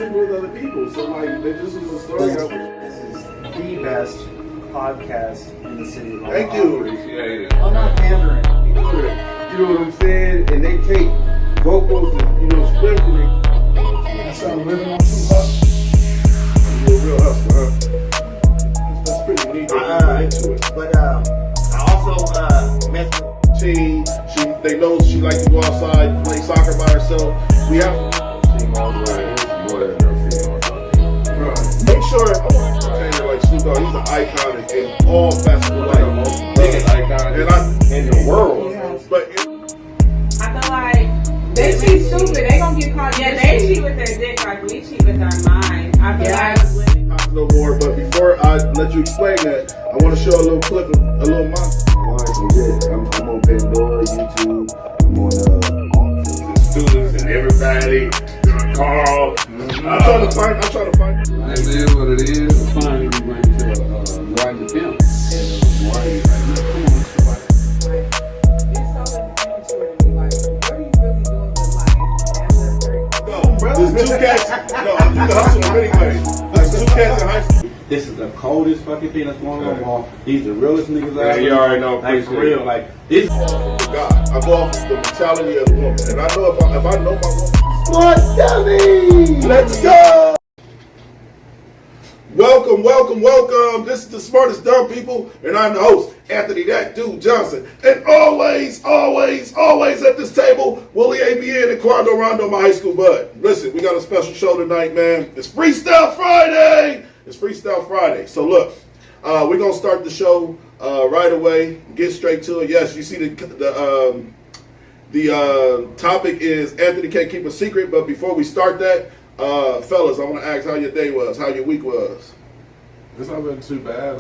with other people. So like, this was a story. This is the best podcast in the city of Omaha. Thank you. Appreciate it. I'm not pandering. You know what I'm saying? And they take vocals and script and they start living on some hustle. You're a real hustler, huh? That's pretty neat. Into it. But I also met with Team, they know she likes to go outside, play soccer by herself. We have Female is more than her female. make sure I want to entertain her like Snoop Dogg. He's an icon in all facets of life. Biggest icon in the world. But I feel like they cheat stupid. They gonna get caught. Yeah, they cheat with their dick like we cheat with our mind. I feel like women. no more. But before I let you explain that, I want to show a little clip of a little monster. I'm on Pandora, YouTube. I'm on The students and everybody. Carl. I'm trying to find. It is what it is. Finally, we ran into riding the pimp. There's two cats. No, you can hustle them anyway. There's two cats in high school. This is the coldest fucking thing that's going on. Omaha. These the realest niggas out Yeah, there. you already know. Like for real, like this. God, I go off the mentality of the woman, and I know if I know my woman. Smart Dummy! Let's go! Welcome. This is the Smartest Dumb People, and I'm the host, Anthony That Dude Johnson. And always at this table, Willie ABN and Quando Rondo, my high school bud. Listen, we got a special show tonight, man. It's Freestyle Friday! So look, we're going to start the show right away, get straight to it. Yes, you see the topic is Anthony Can't Keep a Secret, but before we start that, fellas, I want to ask how your day was, how your week was. It's not been too bad.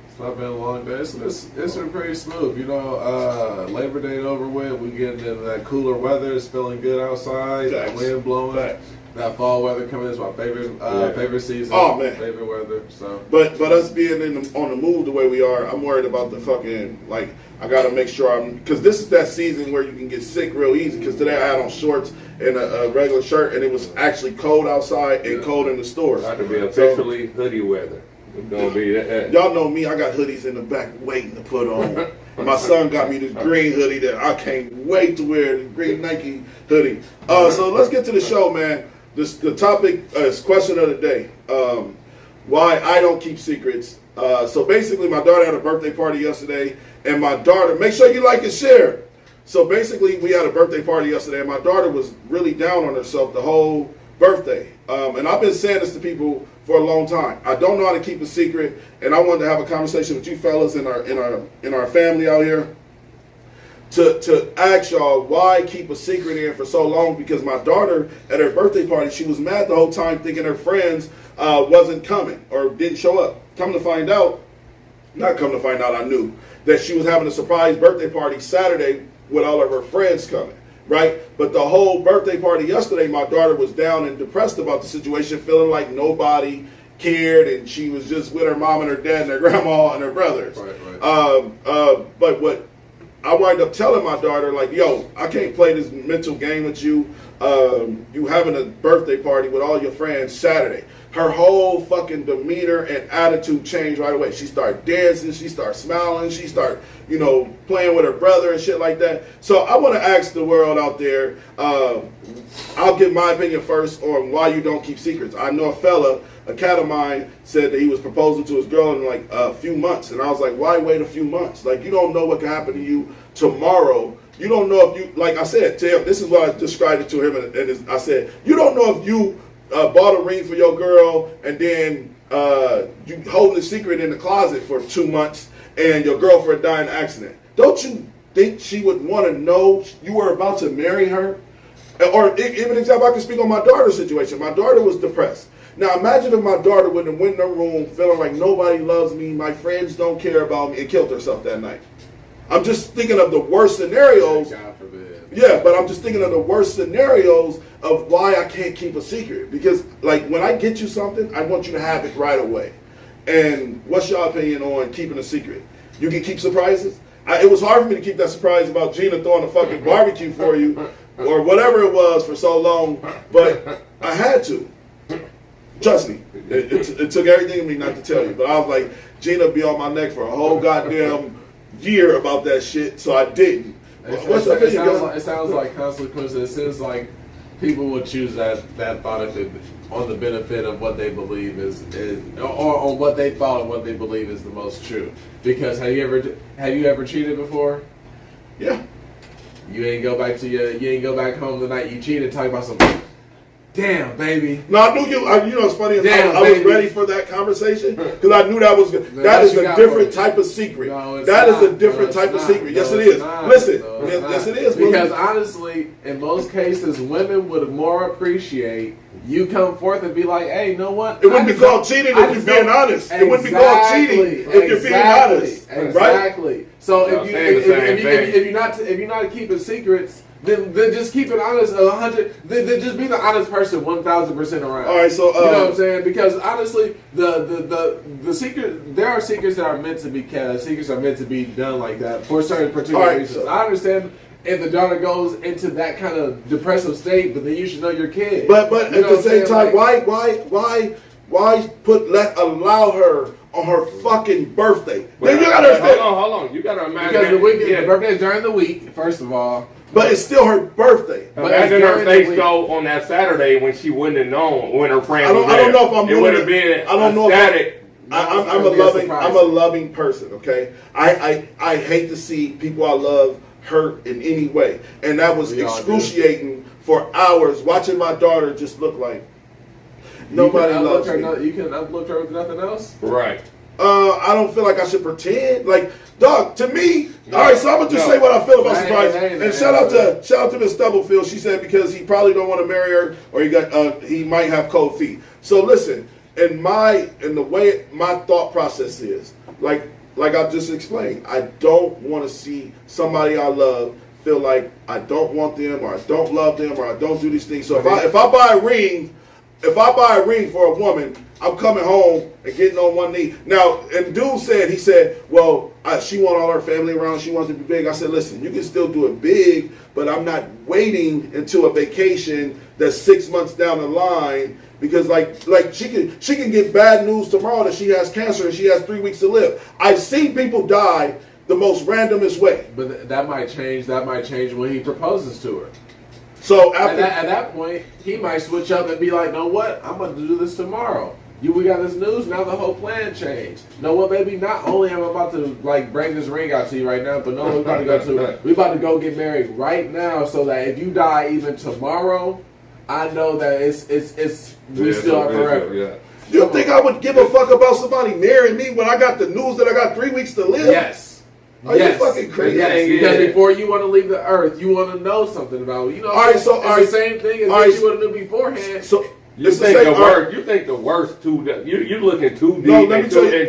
It's not been a long day. It's been pretty smooth. Labor Day over with. We getting into that cooler weather. It's feeling good outside. Thanks. The wind blowing. Thanks. That fall weather coming is my favorite season. Oh, man. Favorite weather. So. But us being on the move the way we are, I'm worried about the fucking, like, I got to make sure because this is that season where you can get sick real easy, because today I had on shorts and a regular shirt, and it was actually cold outside and cold in the stores. About to be officially hoodie weather. It's gonna be that. Y'all know me, I got hoodies in the back waiting to put on. My son got me this green hoodie that I can't wait to wear, the green Nike hoodie. So let's get to the show, man. The topic is question of the day. Why I don't keep secrets. So basically, my daughter had a birthday party yesterday, and my daughter, make sure you like and share. So basically, we had a birthday party yesterday, and my daughter was really down on herself the whole birthday. And I've been saying this to people for a long time. I don't know how to keep a secret, and I wanted to have a conversation with you fellas in our family out here to ask y'all why keep a secret in for so long. Because my daughter at her birthday party, she was mad the whole time, thinking her friends wasn't coming or didn't show up. I knew that she was having a surprise birthday party Saturday with all of her friends coming, right? But the whole birthday party yesterday, my daughter was down and depressed about the situation, feeling like nobody cared, and she was just with her mom and her dad and her grandma and her brothers. Right. But what I wind up telling my daughter, like, yo, I can't play this mental game with you. You having a birthday party with all your friends Saturday. Her whole fucking demeanor and attitude changed right away. She started dancing, she started smiling, she started, playing with her brother and shit like that. So I want to ask the world out there, I'll give my opinion first on why you don't keep secrets. I know a cat of mine, said that he was proposing to his girl in like a few months. And I was like, why wait a few months? Like, you don't know what can happen to you tomorrow. You don't know if you, like I said to him, this is what I described it to him. And I said, you don't know if you bought a ring for your girl and then you holding the secret in the closet for 2 months and your girlfriend died in an accident. Don't you think she would want to know you were about to marry her? Or even example, I can speak on my daughter's situation. My daughter was depressed. Now imagine if my daughter would have went in her room feeling like nobody loves me, my friends don't care about me, and killed herself that night. I'm just thinking of the worst scenarios. God forbid. Yeah, but I'm just thinking of the worst scenarios of why I can't keep a secret. Because, like, when I get you something, I want you to have it right away. And what's your opinion on keeping a secret? You can keep surprises? It was hard for me to keep that surprise about Gina throwing a fucking barbecue for you or whatever it was for so long. But I had to. Trust me. It took everything in me not to tell you. But I was like, Gina be on my neck for a whole goddamn year about that shit, so I didn't. It sounds like consequences. It seems like people would choose that thought if it on the benefit of what they believe is or on what they thought and what they believe is the most true. Because have you ever cheated before? Yeah. You ain't go back home the night you cheated talking about some damn baby. No, I knew you. You know, it's funny. Damn, I was ready for that conversation because I knew that was good. Man, that is you a got different for it. type of secret. No, that not. is a different No, type of not. secret. Yes, No, it it's is. not. Listen, No, it's yes, not. it is. Because honestly, in most cases, women would more appreciate you come forth and be like, "Hey, you know what? It wouldn't be called cheating if you're being honest. It wouldn't be called cheating if you're being honest, right? Exactly. So Y'all saying the same thing. if you're not keeping secrets, then just keep it honest. 100. Then just be the honest person 1,000% around. All right, so you know what I'm saying? Because honestly, the secret, there are secrets that are meant to be kept. Secrets are meant to be done like that for certain particular All right, reasons. so- I understand if the daughter goes into that kind of depressive state, but then you should know your kid. But You at know the what I'm same saying? time, why allow her on her fucking birthday? Then you gotta understand. Hold on. You gotta imagine. Because the week, yeah, the birthday is during the week, first of all. But it's still her birthday. imagine it's her during the face week. go on that Saturday when she wouldn't have known when her friend I don't was there. know if I'm It willing would to- have been I don't know if ecstatic. I'm a loving person. Okay, I hate to see people I love hurt in any way, and that was We all do. excruciating for hours watching my daughter just look like nobody loves me. You can upload her with nothing else. Right. I don't feel like I should pretend. Like, dog, to me, all right, so I'm gonna just say what I feel about surprise. And shout out to Miss Stubblefield. She said because he probably don't want to marry her, or he might have cold feet. So listen, in the way my thought process is, like I just explained, I don't want to see somebody I love feel like I don't want them, or I don't love them, or I don't do these things. So if I buy a ring. If I buy a ring for a woman, I'm coming home and getting on one knee. Now, and dude said, well, she want all her family around. She wants to be big. I said, listen, you can still do it big, but I'm not waiting until a vacation that's 6 months down the line because like she can get bad news tomorrow that she has cancer and she has 3 weeks to live. I've seen people die the most randomest way. But that might change. That might change when he proposes to her. So after At that point, he might switch up and be like, "Know what? I'm going to do this tomorrow. We got this news. Now the whole plan changed. Know what, baby? Not only am I about to like bring this ring out to you right now, but no, we about to go get married right now, so that if you die even tomorrow, I know that we still are forever." Yeah. you think I would give a fuck about somebody marrying me when I got the news that I got 3 weeks to live? Yes. Are you fucking crazy? Yes, because before you want to leave the earth, you want to know something about it. You know, it's the same thing as what you would have knew beforehand. So You think the worst? You think the worst too? You looking too deep No, let me tell you.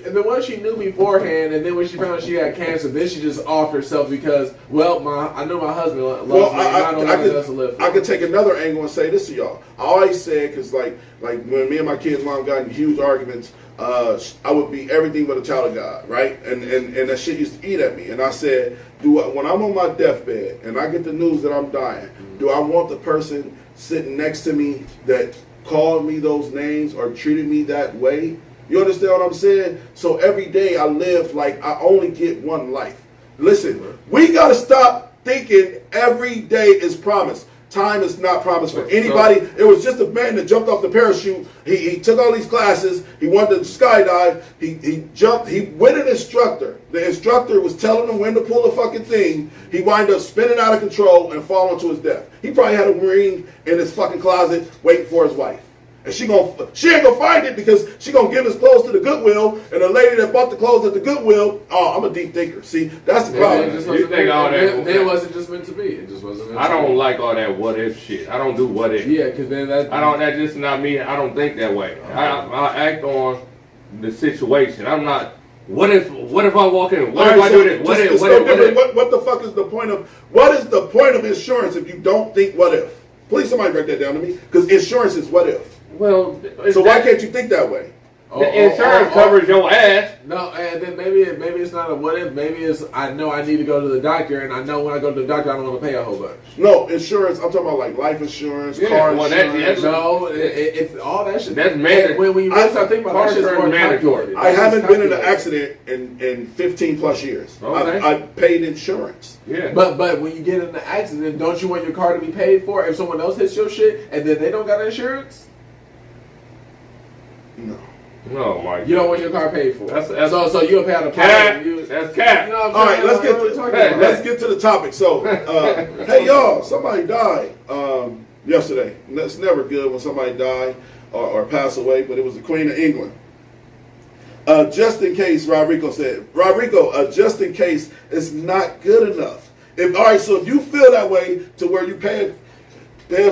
And then once she knew beforehand, and then when she found out she had cancer, then she just off herself because, well, I know my husband loves me. I don't know else to live for. I could take another angle and say this to y'all. I always said, because like when me and my kids' mom got in huge arguments, I would be everything but a child of God, right? And that shit used to eat at me. And I said, when I'm on my deathbed and I get the news that I'm dying, do I want the person sitting next to me that called me those names or treated me that way? You understand what I'm saying? So every day I live like I only get one life. Listen, we got to stop thinking every day is promised. Time is not promised for anybody. It was just a man that jumped off the parachute. He took all these classes. He wanted to skydive. He jumped. He went an instructor. The instructor was telling him when to pull the fucking thing. He wound up spinning out of control and falling to his death. He probably had a ring in his fucking closet waiting for his wife. And she ain't gonna find it because she gonna give his clothes to the Goodwill, and the lady that bought the clothes at the Goodwill, I'm a deep thinker. See, that's the problem. It wasn't just meant to be. It just wasn't meant to be. I don't like all that what if shit. I don't do what if. Yeah, because then That's just not me. I don't think that way. I act on the situation. I'm not. What if I walk in? What if I do this? What if? What the fuck is the point of? What is the point of insurance if you don't think what if? Please, somebody break that down to me, because insurance is what if. Well, So why can't you think that way? The insurance covers your ass. No, and then maybe it's not a what if. Maybe it's I know I need to go to the doctor, and I know when I go to the doctor, I don't want to pay a whole bunch. No, insurance. I'm talking about like life insurance, car insurance. No, it's all that shit. That's mandatory. When you really start thinking about that, shit's more mandatory. I haven't been in an accident in 15 plus years. Okay. I've paid insurance. Yeah. But when you get in an accident, don't you want your car to be paid for if someone else hits your shit and then they don't got insurance? No. No, Mike. You don't want your car paid for. That's so you'll pay out the cap. pocket. That's cap. You know what I'm All right, saying? let's get to the topic. So, hey y'all, somebody died yesterday. That's never good when somebody died or pass away, but it was the Queen of England. Just in case, Rodrigo said. Rodrigo, just in case is not good enough. So if you feel that way to where you paying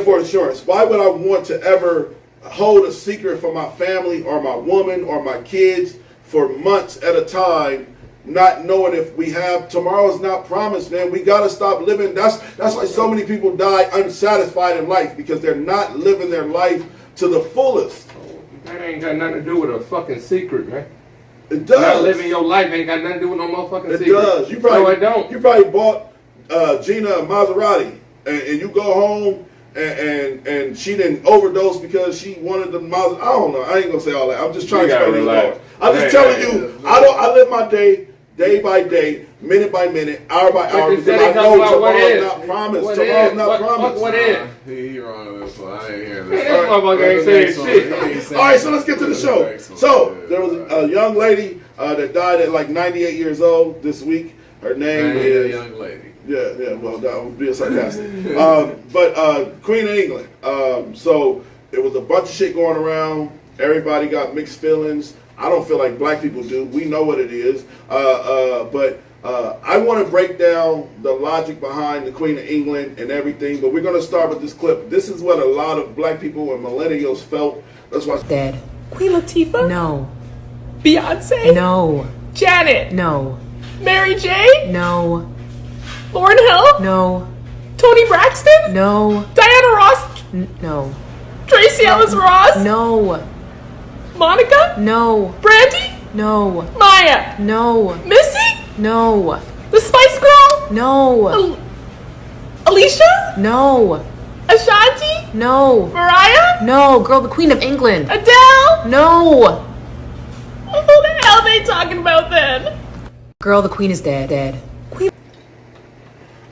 for insurance, why would I want to ever hold a secret from my family or my woman or my kids for months at a time, not knowing if we have tomorrow's not promised, man. We gotta stop living. That's why so many people die unsatisfied in life, because they're not living their life to the fullest. That ain't got nothing to do with a fucking secret, man. It does. Not living your life ain't got nothing to do with no motherfucking secret. It does. You probably, no, it don't. You probably bought Gina a Maserati, and you go home and she didn't overdose because she wanted the Maserati. I don't know. I ain't gonna say all that. I'm just trying to explain you. I'm just telling you. I live my day by day, minute by minute, hour by hour, because I know tomorrow's not promised. Tomorrow's not promised. What is? He wrong on this one. I ain't hearing This this. motherfucker ain't saying shit. All right, so let's get to the show. So there was a young lady that died at like 98 years old this week. Her name is young lady. Yeah, well, that would be sarcastic. But Queen of England. So there was a bunch of shit going around. Everybody got mixed feelings. I don't feel like black people do. We know what it is. But I want to break down the logic behind the Queen of England and everything. But we're going to start with this clip. This is what a lot of black people and millennials felt. That's why. Dead. Queen Latifah? No. Beyonce? No. Janet? No. Mary J? No. Lauryn Hill? No. Toni Braxton? No. Diana Ross? No. Tracy Ellis Ross? No. Monica? No. Brandy? No. Maya? No. Missy? No. The Spice Girl? No. Alicia? No. Ashanti? No. Mariah? No. Girl, the Queen of England. Adele? No. Who the hell are they talking about then? Girl, the Queen is dead. Dead.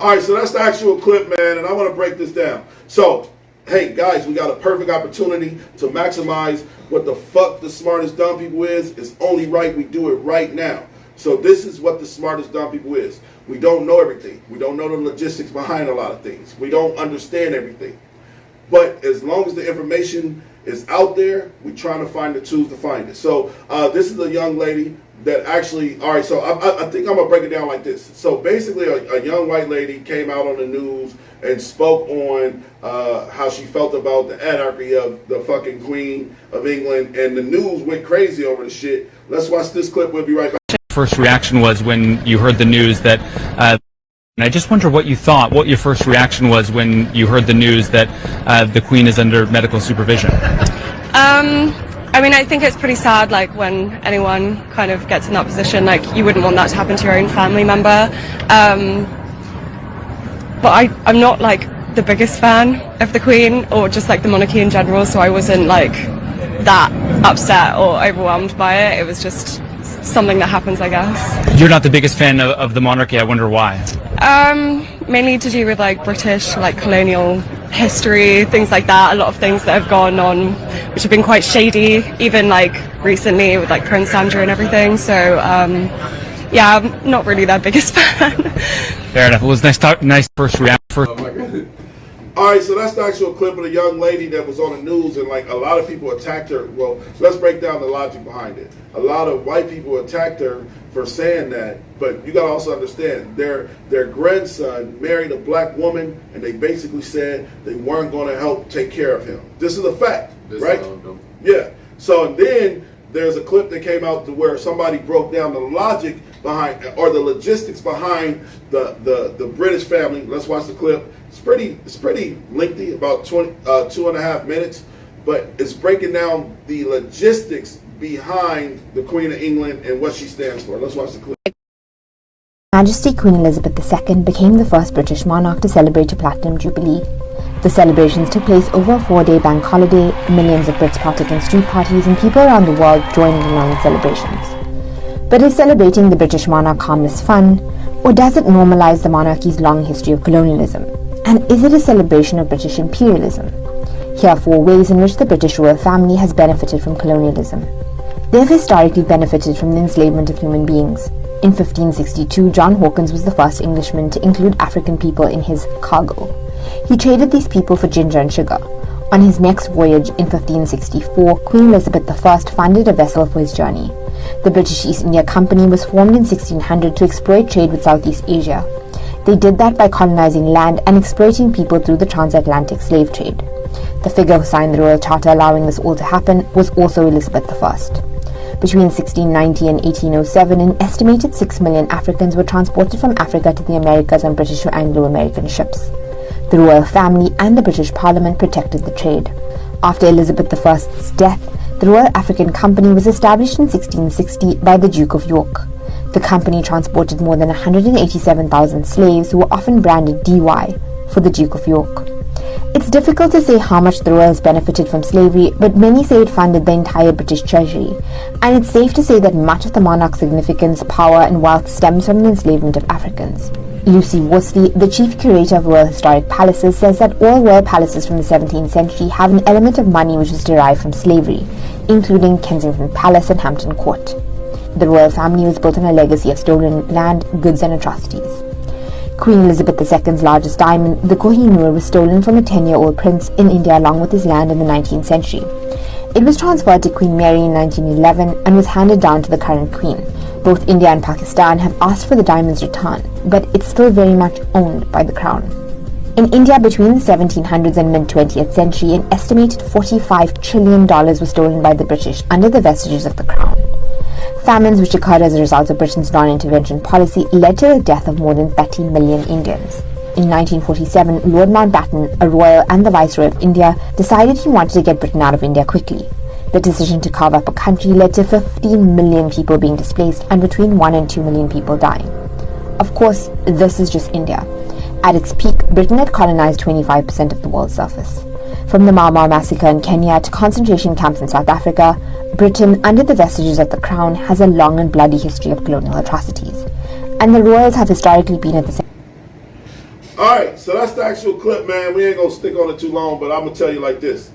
All right, so that's the actual clip, man, and I want to break this down. So, hey, guys, we got a perfect opportunity to maximize what the fuck the smartest dumb people is. It's only right we do it right now. So this is what the smartest dumb people is. We don't know everything. We don't know the logistics behind a lot of things. We don't understand everything. But as long as the information is out there, we're trying to find the tools to find it. So this is a young lady that actually, all right, so I think I'm going to break it down like this. So basically a young white lady came out on the news and spoke on how she felt about the anarchy of the fucking Queen of England, and the news went crazy over the shit. Let's watch this clip. We'll be right back. First reaction was when you heard the news that, and I just wonder what you thought, what your first reaction was when you heard the news that the Queen is under medical supervision. I mean, I think it's pretty sad, like, when anyone kind of gets in that position, like, you wouldn't want that to happen to your own family member. But I'm not, like, the biggest fan of the Queen, or just, like, the monarchy in general, so I wasn't, like, that upset or overwhelmed by it. It was just something that happens, I guess. You're not the biggest fan of the monarchy. I wonder why. Mainly to do with, like, British, like, colonial history, things like that. A lot of things that have gone on which have been quite shady, even, like, recently with, like, Prince Andrew and everything. So yeah, I'm not really their biggest fan. Fair enough. It was nice first reaction. All right, so that's the actual clip of the young lady that was on the news, and like a lot of people attacked her. Well, let's break down the logic behind it. A lot of white people attacked her for saying that, but you gotta also understand their grandson married a black woman, and they basically said they weren't going to help take care of him. This is a fact, right? Yeah. So then there's a clip that came out to where somebody broke down the logic behind, or the logistics behind the British family. Let's watch the clip. It's pretty lengthy, about 2.5 minutes, but it's breaking down the logistics behind the Queen of England and what she stands for. Let's watch the clip. Majesty Queen Elizabeth II became the first British monarch to celebrate a platinum jubilee. The celebrations took place over a 4-day bank holiday. Millions of Brits partook in street parties and people around the world joined in on the celebrations. But is celebrating the British monarch harmless fun, or does it normalize the monarchy's long history of colonialism? And is it a celebration of British imperialism? Here are 4 ways in which the British royal family has benefited from colonialism. They have historically benefited from the enslavement of human beings. In 1562, John Hawkins was the first Englishman to include African people in his cargo. He traded these people for ginger and sugar. On his next voyage in 1564, Queen Elizabeth I funded a vessel for his journey. The British East India Company was formed in 1600 to exploit trade with Southeast Asia. They did that by colonizing land and exploiting people through the transatlantic slave trade. The figure who signed the Royal Charter allowing this all to happen was also Elizabeth I. Between 1690 and 1807, an estimated 6 million Africans were transported from Africa to the Americas on British or Anglo-American ships. The royal family and the British Parliament protected the trade. After Elizabeth I's death, the Royal African Company was established in 1660 by the Duke of York. The company transported more than 187,000 slaves who were often branded DY for the Duke of York. It's difficult to say how much the royals benefited from slavery, but many say it funded the entire British treasury, and it's safe to say that much of the monarch's significance, power and wealth stems from the enslavement of Africans. Lucy Worsley, the chief curator of Royal Historic Palaces, says that all royal palaces from the 17th century have an element of money which is derived from slavery, including Kensington Palace and Hampton Court. The royal family was built on a legacy of stolen land, goods and atrocities. Queen Elizabeth II's largest diamond, the Kohinoor, was stolen from a 10-year-old prince in India along with his land in the 19th century. It was transferred to Queen Mary in 1911 and was handed down to the current queen. Both India and Pakistan have asked for the diamond's return, but it's still very much owned by the crown. In India between the 1700s and mid-20th century, an estimated $45 trillion was stolen by the British under the vestiges of the crown. Famines which occurred as a result of Britain's non-intervention policy led to the death of more than 30 million Indians. In 1947, Lord Mountbatten, a royal and the Viceroy of India, decided he wanted to get Britain out of India quickly. The decision to carve up a country led to 15 million people being displaced and between 1 and 2 million people dying. Of course, this is just India. At its peak, Britain had colonized 25% of the world's surface. From the Mau Mau massacre in Kenya to concentration camps in South Africa, Britain, under the vestiges of the crown, has a long and bloody history of colonial atrocities. And the royals have historically been at the center. Alright, so that's the actual clip, man. We ain't gonna stick on it too long, but I'm gonna tell you like this.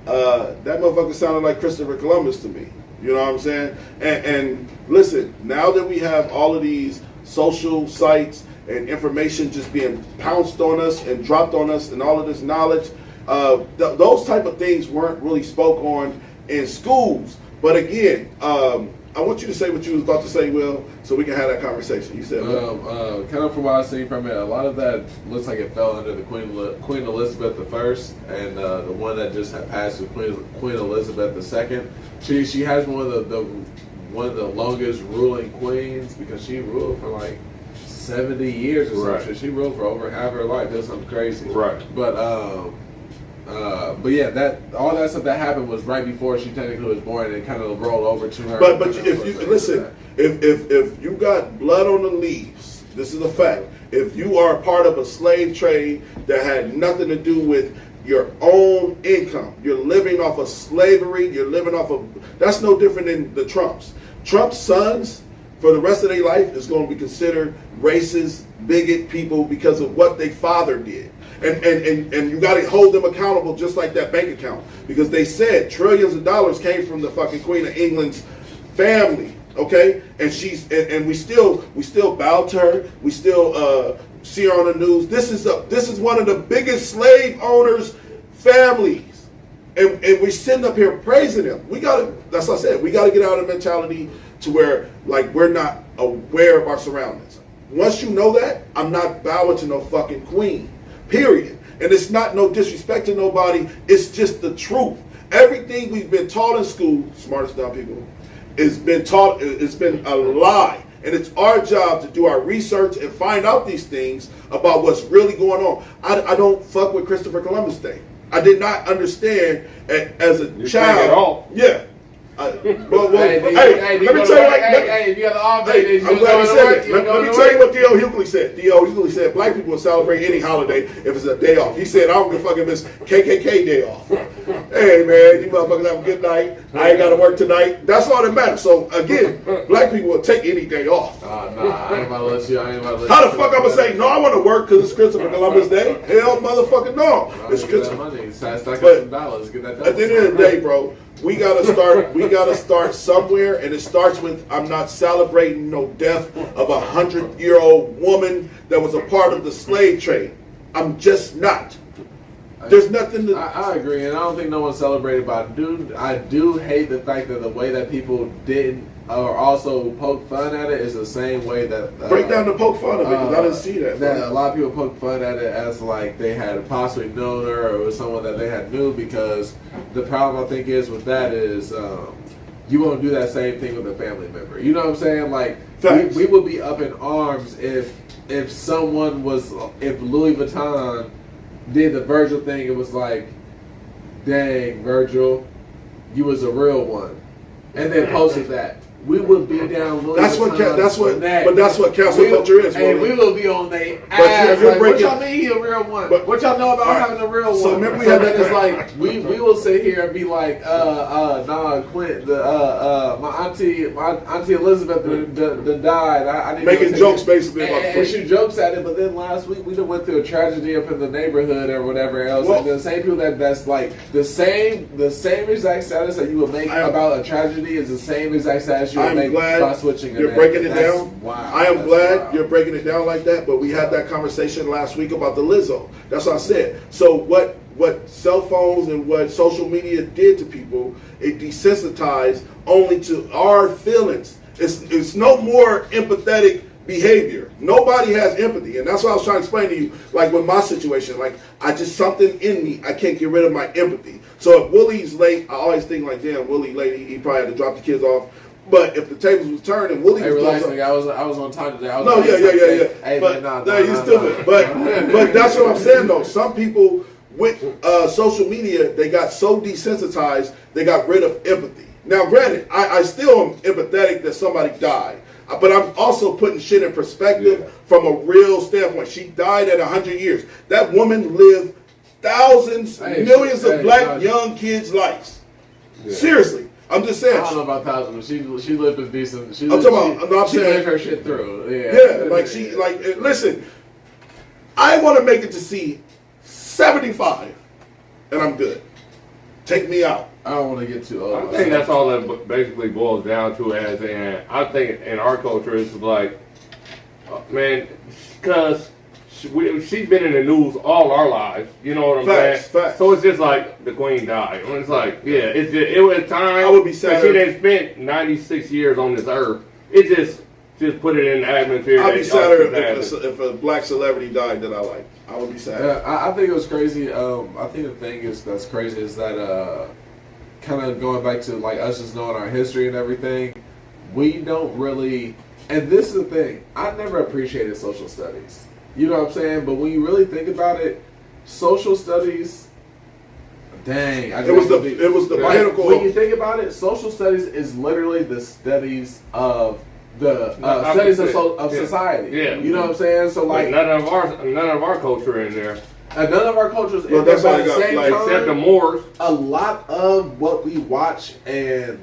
That motherfucker sounded like Christopher Columbus to me. You know what I'm saying? And listen, now that we have all of these social sites and information just being pounced on us and dropped on us and all of this knowledge, those type of things weren't really spoke on in schools. But again, I want you to say what you was about to say, Will, so we can have that conversation. You said, kind of from what I see from it, a lot of that looks like it fell under the Queen Elizabeth I, and the one that just had passed with Queen Elizabeth II. She has one of the longest ruling queens because she ruled for like 70 years or something. Right. She ruled for over half her life. That's something crazy. Right. But yeah, that all that stuff that happened was right before she technically was born, and it kind of rolled over to her. But if you listen, if you got blood on the leaves, this is a fact. If you are part of a slave trade that had nothing to do with your own income, you're living off of slavery. You're living off of that's no different than the Trumps. Trump's sons, for the rest of their life, is going to be considered racist, bigot people because of what their father did. And you got to hold them accountable just like that bank account, because they said trillions of dollars came from the fucking Queen of England's family, okay? And we still bow to her. We still see her on the news. This is one of the biggest slave owners' families, and we sitting up here praising them. That's what I said. We got to get out of the mentality to where like we're not aware of our surroundings. Once you know that, I'm not bowing to no fucking queen. Period. And it's not no disrespect to nobody. It's just the truth. Everything we've been taught in school, smartest dumb people, it's been a lie. And it's our job to do our research and find out these things about what's really going on. I don't fuck with Christopher Columbus Day. I did not understand as a child. Take it off. Yeah. Hey, let me tell you, if you got the off day, I'm glad he said it. Let me tell you what D.O. Hughley said. D.O. Hughley said black people will celebrate any holiday if it's a day off. He said, I don't give a fuck if it's KKK day off. Hey, man, you motherfuckers have a good night. I ain't got to work tonight. That's all that matters. So, again, black people will take any day off. Nah, I ain't about to let you. How the fuck I'm going to say, no, I want to work because it's Christopher Columbus Day? Hell, motherfucking no. It's Christopher. But at the end of the day, bro, we gotta start somewhere, and it starts with I'm not celebrating no death of a 100-year-old woman that was a part of the slave trade. I'm just not. There's nothing to. I agree, and I don't think no one celebrated, but I do hate the fact that the way that people didn't or also poke fun at it is the same way that break down the poke fun of it, because I didn't see that. That a lot of people poke fun at it as like they had possibly known her or it was someone that they had knew, because the problem I think is with that is you won't do that same thing with a family member. You know what I'm saying? Like we would be up in arms if Louis Vuitton did the Virgil thing. It was like, dang, Virgil, you was a real one, and then posted that. We would be down. That's what cancel culture is. And we will be on their ass. Like, what y'all mean he a real one? But what y'all know about having a real one? So remember we had that. It's like we will sit here and be like, Quint, my auntie Elizabeth done died. I need making jokes basically about and shoot jokes at it. But then last week we done went through a tragedy up in the neighborhood or whatever else. Well, and the same people that's like the same exact status that you would make about a tragedy is the same exact status. I'm glad you're breaking it down. I am glad you're breaking it down like that, but we had that conversation last week about the Lizzo. That's what I said. So what cell phones and what social media did to people, it desensitized only to our feelings. It's no more empathetic behavior. Nobody has empathy, and that's what I was trying to explain to you. Like with my situation, like something in me, I can't get rid of my empathy. So if Willie's late, I always think like, damn, Willie late. He probably had to drop the kids off. But if the tables was turned and Willie was relax, nigga. I was on time today. Yeah. Hey, but man, you stupid. But that's what I'm saying though. Some people with social media, they got so desensitized, they got rid of empathy. Now, granted, I still am empathetic that somebody died, but I'm also putting shit in perspective from a real standpoint. She died at 100 years. That woman lived thousands, millions of black young kids' lives. Yeah. Seriously. I'm just saying. I don't know about thousands, but she lived as decent. She lived her shit through. Yeah, listen, I want to make it to see 75, and I'm good. Take me out. I don't want to get too old. I think that's all that basically boils down to. And I think in our culture, it's like, man, because she's been in the news all our lives. You know what I'm saying? Facts. So it's just like the Queen died. And it's like, yeah, it was time. I would be sad. She done spent 96 years on this earth. It just put it in the atmosphere. I'd be sadder if a black celebrity died that I like. I would be sad. Yeah, I think it was crazy. I think the thing that's crazy is that kind of going back to like us just knowing our history and everything, we don't really. And this is the thing. I never appreciated social studies. You know what I'm saying? But when you really think about it, social studies, dang. It was the pinnacle. When you think about it, social studies is literally the studies of studies of society. Yeah. You know what I'm saying? So like none of our culture in there. And none of our cultures in there, but at the same time, except the Moors. A lot of what we watch and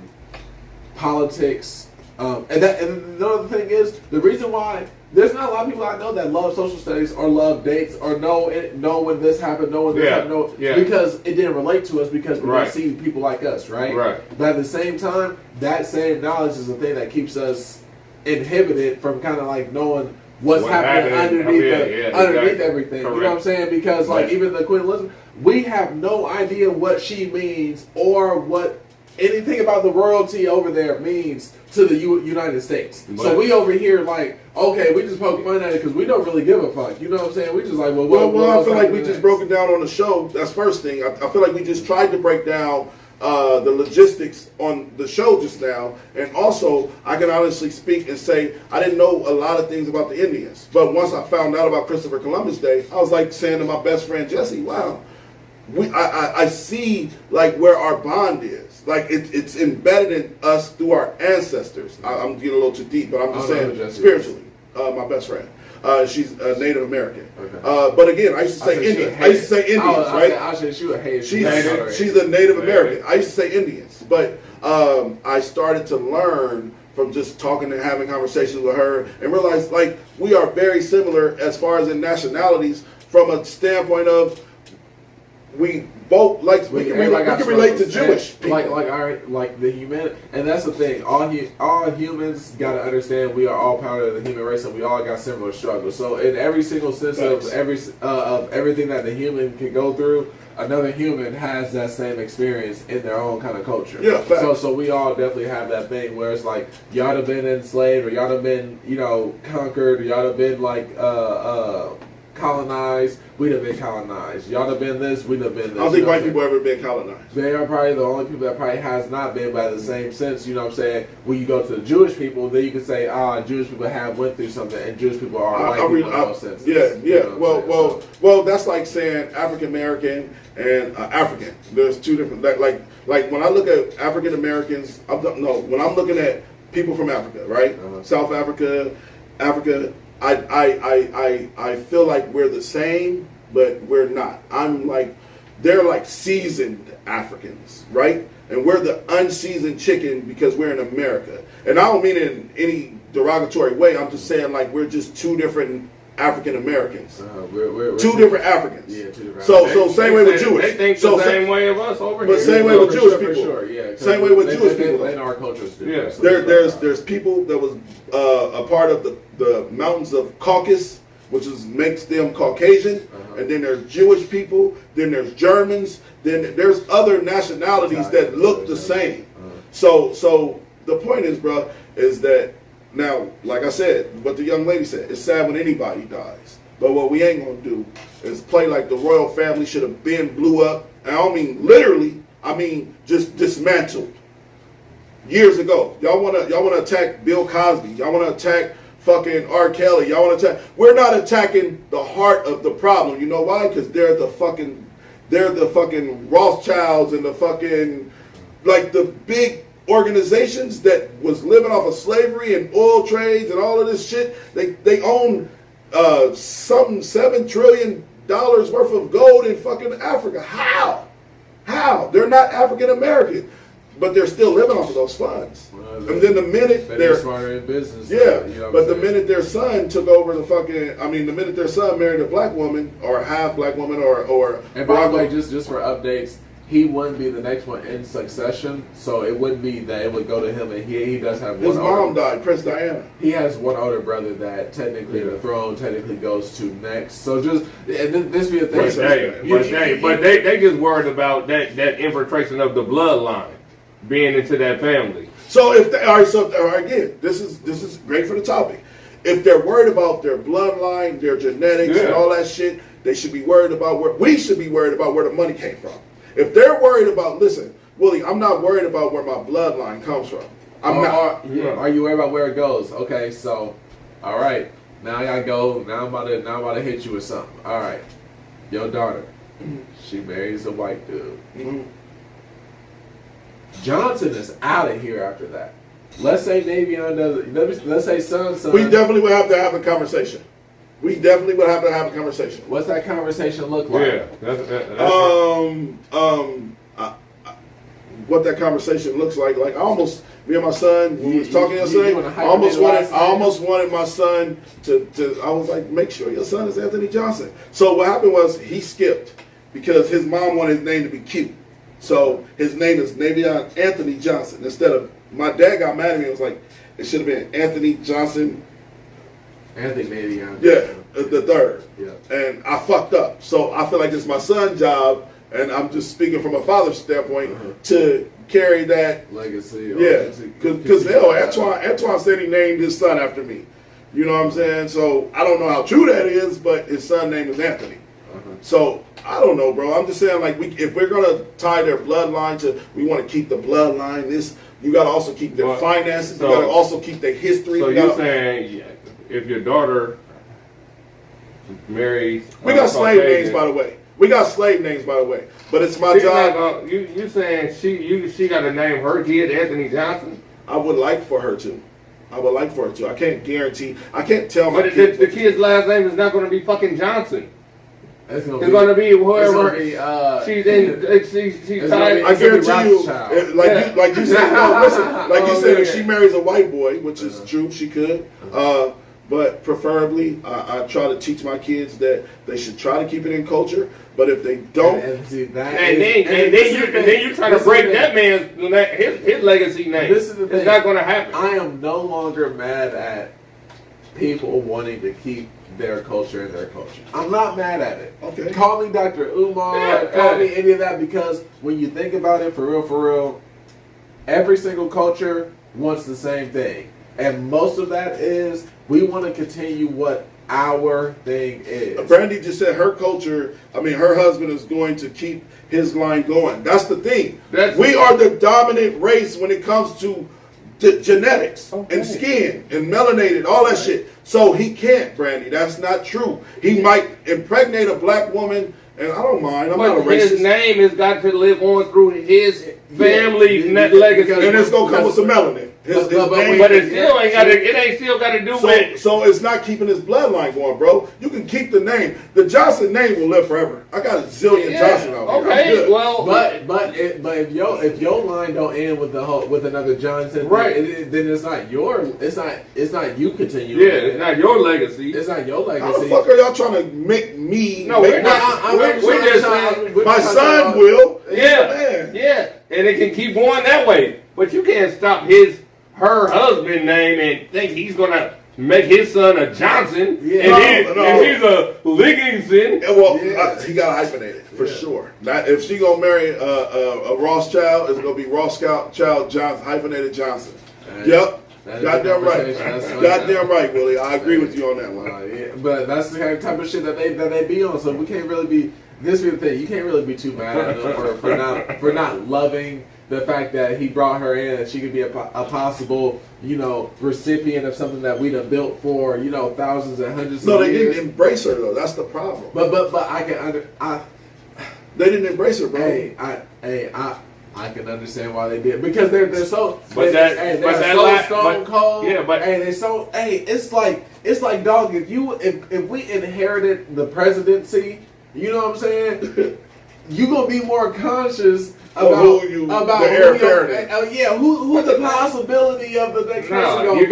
politics, and another thing is the reason why there's not a lot of people I know that love social studies or love dates or know when this happened, know when this happened, because it didn't relate to us because we don't see people like us, right? Right. But at the same time, that same knowledge is the thing that keeps us inhibited from kind of like knowing what's happening underneath everything. Correct. You know what I'm saying? Because like even the Queen Elizabeth, we have no idea what she means or what anything about the royalty over there means to the United States. So we over here like, okay, we just poke fun at it because we don't really give a fuck. You know what I'm saying? We just like, well I feel like we just broke it down on the show. That's first thing. I feel like we just tried to break down the logistics on the show just now, and also I can honestly speak and say I didn't know a lot of things about the Indians, but once I found out about Christopher Columbus Day, I was like saying to my best friend Jesse, wow, I see like where our bond is. like it's embedded in us through our ancestors. I'm getting a little too deep, but I'm just saying spiritually. My best friend. She's a Native American. Okay. But again, I used to say Indians. I used to say Indians, right? She's a Native American. I used to say Indians. But I started to learn from just talking and having conversations with her and realized like we are very similar as far as in nationalities from a standpoint of we both like we can relate to Jewish people. Like the human, and that's the thing. All humans got to understand we are all part of the human race, and we all got similar struggles. So in every single sense of everything that the human can go through, another human has that same experience in their own kind of culture. Yeah, so we all definitely have that thing where it's like y'all have been enslaved, or y'all have been conquered, or y'all have been like colonized. We'd have been colonized. Y'all have been this. We'd have been this. I don't think white people ever been colonized. They are probably the only people that probably has not been, by the same sense. You know what I'm saying? When you go to the Jewish people, then you can say, Jewish people have went through something, and Jewish people are white people in those senses. Yeah. You know well, that's like saying African American and African. There's two different. Like when I look at African Americans, when I'm looking at people from Africa, right? South Africa, Africa. I feel like we're the same, but we're not. They're like seasoned Africans, right? And we're the unseasoned chicken because we're in America. And I don't mean it in any derogatory way. I'm just saying like we're just two different African Americans. We're two different Africans. Yeah, two different. So same way with Jewish. They think the same way of us over here. But same way with Jewish people. Sure, yeah. Same way with Jewish people. In our cultures, yeah. There's people that was a part of the mountains of Caucasus, which makes them Caucasian, and then there's Jewish people, then there's Germans, then there's other nationalities that look the same. So the point is, bro, is that now, like I said, what the young lady said, it's sad when anybody dies. But what we ain't gonna do is play like the royal family should have been blew up. And I don't mean literally, I mean just dismantled. Years ago. Y'all wanna attack Bill Cosby, y'all wanna attack fucking R. Kelly, y'all wanna attack. We're not attacking the heart of the problem. You know why? Because they're the fucking Rothschilds and the fucking like the big organizations that was living off of slavery and oil trades and all of this shit. They own some $7 trillion worth of gold in fucking Africa. How? They're not African American, but they're still living off of those funds. And then the minute they're smarter in business, but the minute their son took over the minute their son married a black woman or a half black woman or and by the way, just for updates, he wouldn't be the next one in succession, so it wouldn't be that it would go to him, and he does have one. His mom died, Princess Diana. He has one older brother that technically the throne technically goes to next. So just and this be a thing. But they just worried about that infiltration of the bloodline being into that family. So again, this is great for the topic. If they're worried about their bloodline, their genetics, and all that shit, they should be worried about we should be worried about where the money came from. If they're worried about, listen, Willie, I'm not worried about where my bloodline comes from. I'm not. Are you worried about where it goes? Okay, so, all right. Now I go. Now I'm about to hit you with something. All right, your daughter, she marries a white dude. Mm-hmm. Johnson is out of here after that. Let's say Davion does. Let's say son. We definitely would have to have a conversation. What's that conversation look like? Yeah, what that conversation looks like I almost, me and my son, when we was talking yesterday, I almost wanted my son to I was like, make sure your son is Anthony Johnson. So what happened was he skipped because his mom wanted his name to be cute. So his name is Navion Anthony Johnson. Instead of, my dad got mad at me and was like, it should have been Anthony Johnson. Anthony Navion. Yeah, the third. Yeah. And I fucked up. So I feel like it's my son's job, and I'm just speaking from a father's standpoint, to carry that legacy. Yeah, because Antoine said he named his son after me. You know what I'm saying? So I don't know how true that is, but his son name is Anthony. So I don't know, bro. I'm just saying, like, if we're gonna tie their bloodline to, we want to keep the bloodline. You got to also keep their finances. You got to also keep their history. So you're saying if your daughter marries, we got slave names, by the way. but it's my She's job. Not, you saying she got to name her kid Anthony Johnson? I would like for her to. I can't guarantee. I can't tell my But kids. the kid's last name is not going to be fucking Johnson. It's going to be whoever she's in. She's tied. I guarantee you, like you said, no, listen, like you said, if she marries a white boy, which is true, she could. But preferably, I try to teach my kids that they should try to keep it in culture. But if they don't, then you try to break that man's his legacy name. This is the thing. It's not going to happen. I am no longer mad at people wanting to keep their culture in their culture. I'm not mad at it. Okay. Call me Dr. Umar. Call me any of that, because when you think about it, for real, every single culture wants the same thing, and most of that is we want to continue what our thing is. Brandy just said her culture, her husband is going to keep his line going. That's the thing. We are the dominant race when it comes to genetics and skin and melanated, all that shit. So he can't, Brandy. That's not true. He might impregnate a black woman, and I don't mind. I'm not a racist. His name has got to live on through his family legacy, and it's gonna come with some melanin. But it still ain't got to. It ain't still got to do with. So it's not keeping his bloodline going, bro. You can keep the name. The Johnson name will live forever. I got a zillion Johnson out here. Okay, well, but if your line don't end with another Johnson, right? Then it's not it's not you continuing. Yeah, it's not your legacy. It's not your legacy. How the fuck are y'all trying to make me? No, we're not. We're just saying my son will. Yeah, and it can keep going that way. But you can't stop her husband name and think he's gonna make his son a Johnson and he's a Ligginson. He got hyphenated for sure. Not if she gonna marry a Rothschild, it's gonna be Rothschild Johnson, hyphenated Johnson. Yep. Goddamn right. Goddamn right, Willie. I agree with you on that one. But that's the kind of type of shit that they be on. So we can't really be. This is the thing. You can't really be too mad at him for not loving the fact that he brought her in, and she could be a possible, recipient of something that we done built for, thousands and hundreds of years. No, they didn't embrace her though. That's the problem. But I can they didn't embrace her, bro. I can understand why they did, because they're so stone cold. Yeah, but they so it's like dog. If we inherited the presidency, you know what I'm saying? You gonna be more conscious about who the possibility of the next person gonna be.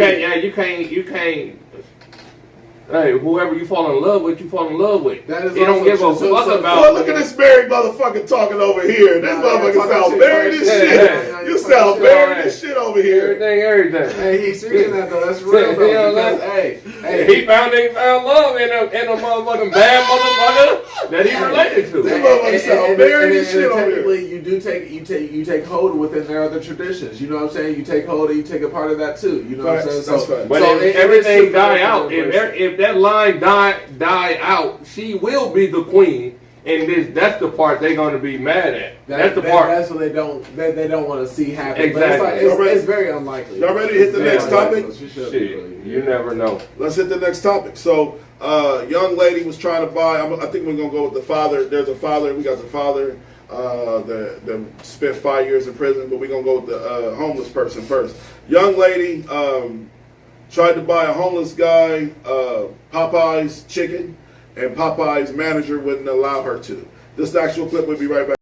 You can't. Hey, whoever you fall in love with, you fall in love with. That is you don't give a fuck about. Well, look at this married motherfucker talking over here. This motherfucker sound married as shit. You sound married as shit over here. Everything. Hey, he's speaking that though. That's real though. Because, he found love in a motherfucking bad motherfucker that he related to. This motherfucker sound married as shit over here. You take hold within their other traditions. You know what I'm saying? You take hold and you take a part of that too. You know what I'm saying? But if everything die out, if that line die out, she will be the queen, and that's the part they're going to be mad at. That's the part. That's what they don't want to see happen. Exactly. It's very unlikely. Y'all ready to hit the next topic? Shit, you never know. Let's hit the next topic. So, young lady was trying to buy. I think we're gonna go with the father. There's a father. We got the father. That spent 5 years in prison, but we're gonna go with the homeless person first. Young lady. Tried to buy a homeless guy Popeye's chicken, and Popeye's manager wouldn't allow her to. This actual clip will be right back.